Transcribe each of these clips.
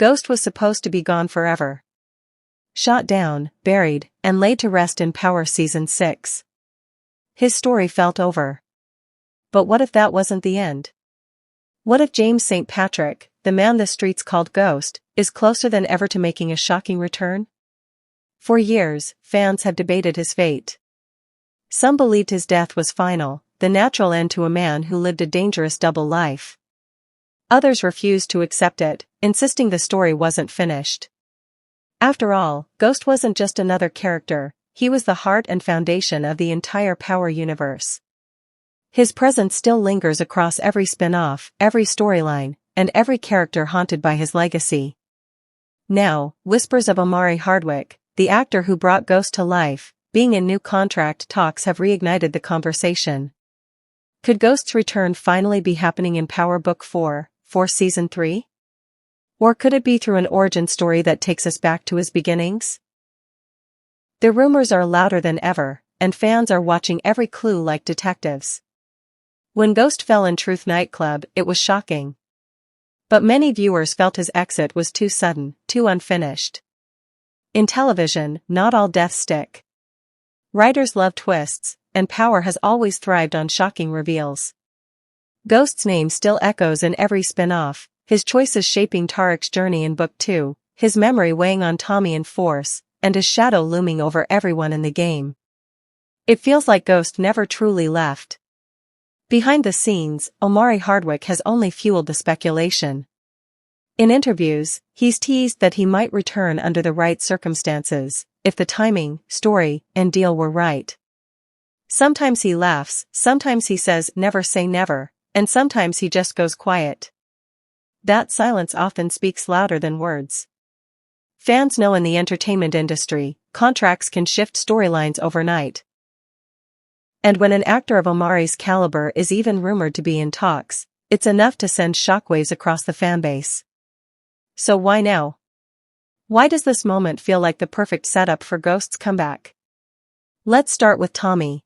Ghost was supposed to be gone forever. Shot down, buried, and laid to rest in Power Season 6. His story felt over. But what if that wasn't the end? What if James St. Patrick, the man the streets called Ghost, is closer than ever to making a shocking return? For years, fans have debated his fate. Some believed his death was final, the natural end to a man who lived a dangerous double life. Others refused to accept it, insisting the story wasn't finished. After all, Ghost wasn't just another character, he was the heart and foundation of the entire Power universe. His presence still lingers across every spin-off, every storyline, and every character haunted by his legacy. Now, whispers of Omari Hardwick, the actor who brought Ghost to life, being in new contract talks have reignited the conversation. Could Ghost's return finally be happening in Power Book 4, for Season 3? Or could it be through an origin story that takes us back to his beginnings? The rumors are louder than ever, and fans are watching every clue like detectives. When Ghost fell in Truth nightclub, it was shocking. But many viewers felt his exit was too sudden, too unfinished. In television, not all deaths stick. Writers love twists, and Power has always thrived on shocking reveals. Ghost's name still echoes in every spin-off, his choices shaping Tarek's journey in Book 2, his memory weighing on Tommy in Force, and his shadow looming over everyone in the game. It feels like Ghost never truly left. Behind the scenes, Omari Hardwick has only fueled the speculation. In interviews, he's teased that he might return under the right circumstances, if the timing, story, and deal were right. Sometimes he laughs, sometimes he says never say never, and sometimes he just goes quiet. That silence often speaks louder than words. Fans know in the entertainment industry, contracts can shift storylines overnight. And when an actor of Omari's caliber is even rumored to be in talks, it's enough to send shockwaves across the fanbase. So why now? Why does this moment feel like the perfect setup for Ghost's comeback? Let's start with Tommy.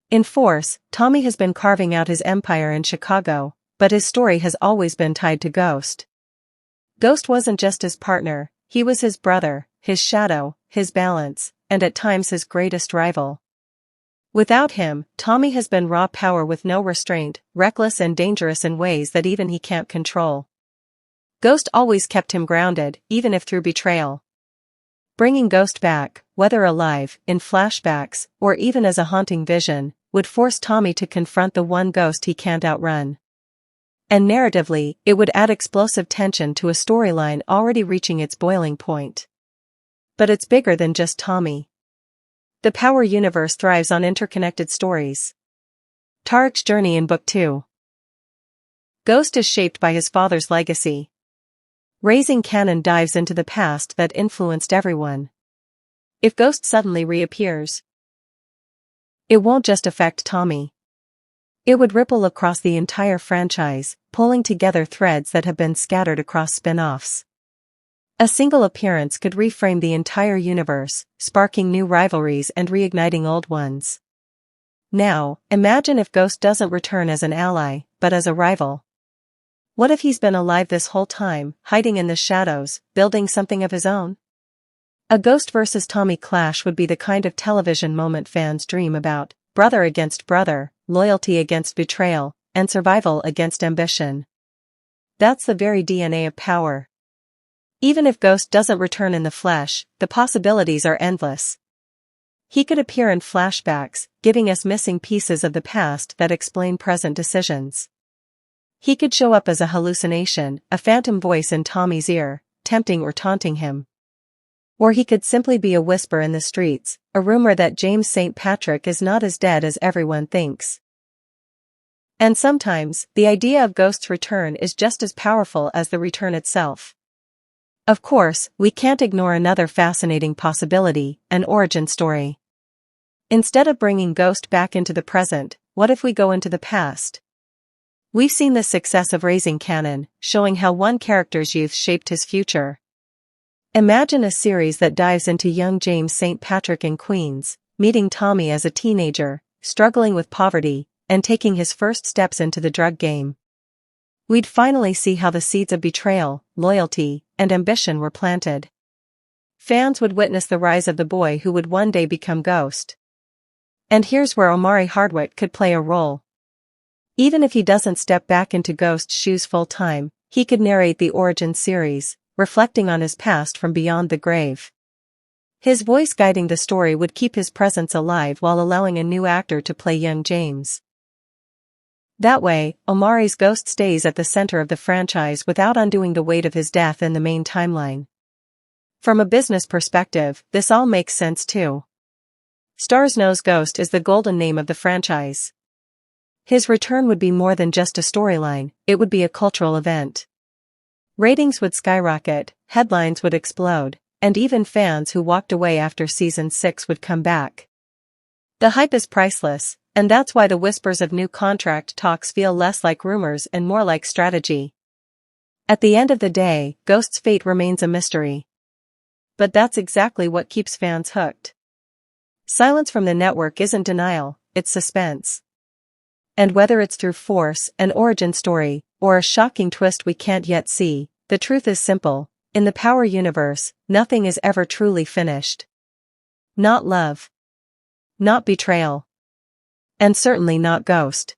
In Force, Tommy has been carving out his empire in Chicago, but his story has always been tied to Ghost. Ghost wasn't just his partner, he was his brother, his shadow, his balance, and at times his greatest rival. Without him, Tommy has been raw power with no restraint, reckless and dangerous in ways that even he can't control. Ghost always kept him grounded, even if through betrayal. Bringing Ghost back, whether alive, in flashbacks, or even as a haunting vision, would force Tommy to confront the one ghost he can't outrun. And narratively, it would add explosive tension to a storyline already reaching its boiling point. But it's bigger than just Tommy. The Power universe thrives on interconnected stories. Tarek's journey in Book 2. Ghost is shaped by his father's legacy. Raising Canon dives into the past that influenced everyone. If Ghost suddenly reappears, it won't just affect Tommy. It would ripple across the entire franchise, pulling together threads that have been scattered across spin-offs. A single appearance could reframe the entire universe, sparking new rivalries and reigniting old ones. Now, imagine if Ghost doesn't return as an ally, but as a rival. What if he's been alive this whole time, hiding in the shadows, building something of his own? A Ghost versus Tommy clash would be the kind of television moment fans dream about, brother against brother, loyalty against betrayal, and survival against ambition. That's the very DNA of Power. Even if Ghost doesn't return in the flesh, the possibilities are endless. He could appear in flashbacks, giving us missing pieces of the past that explain present decisions. He could show up as a hallucination, a phantom voice in Tommy's ear, tempting or taunting him. Or he could simply be a whisper in the streets, a rumor that James St. Patrick is not as dead as everyone thinks. And sometimes, the idea of Ghost's return is just as powerful as the return itself. Of course, we can't ignore another fascinating possibility, an origin story. Instead of bringing Ghost back into the present, what if we go into the past? We've seen the success of Raising Canon, showing how one character's youth shaped his future. Imagine a series that dives into young James St. Patrick in Queens, meeting Tommy as a teenager, struggling with poverty, and taking his first steps into the drug game. We'd finally see how the seeds of betrayal, loyalty, and ambition were planted. Fans would witness the rise of the boy who would one day become Ghost. And here's where Omari Hardwick could play a role. Even if he doesn't step back into Ghost's shoes full-time, he could narrate the origin series, reflecting on his past from beyond the grave. His voice guiding the story would keep his presence alive while allowing a new actor to play young James. That way, Omari's Ghost stays at the center of the franchise without undoing the weight of his death in the main timeline. From a business perspective, this all makes sense too. Starz knows Ghost is the golden name of the franchise. His return would be more than just a storyline, it would be a cultural event. Ratings would skyrocket, headlines would explode, and even fans who walked away after season 6 would come back. The hype is priceless, and that's why the whispers of new contract talks feel less like rumors and more like strategy. At the end of the day, Ghost's fate remains a mystery. But that's exactly what keeps fans hooked. Silence from the network isn't denial, it's suspense. And whether it's through Force, an origin story, or a shocking twist we can't yet see, the truth is simple: in the Power universe, nothing is ever truly finished. Not love. Not betrayal. And certainly not Ghost.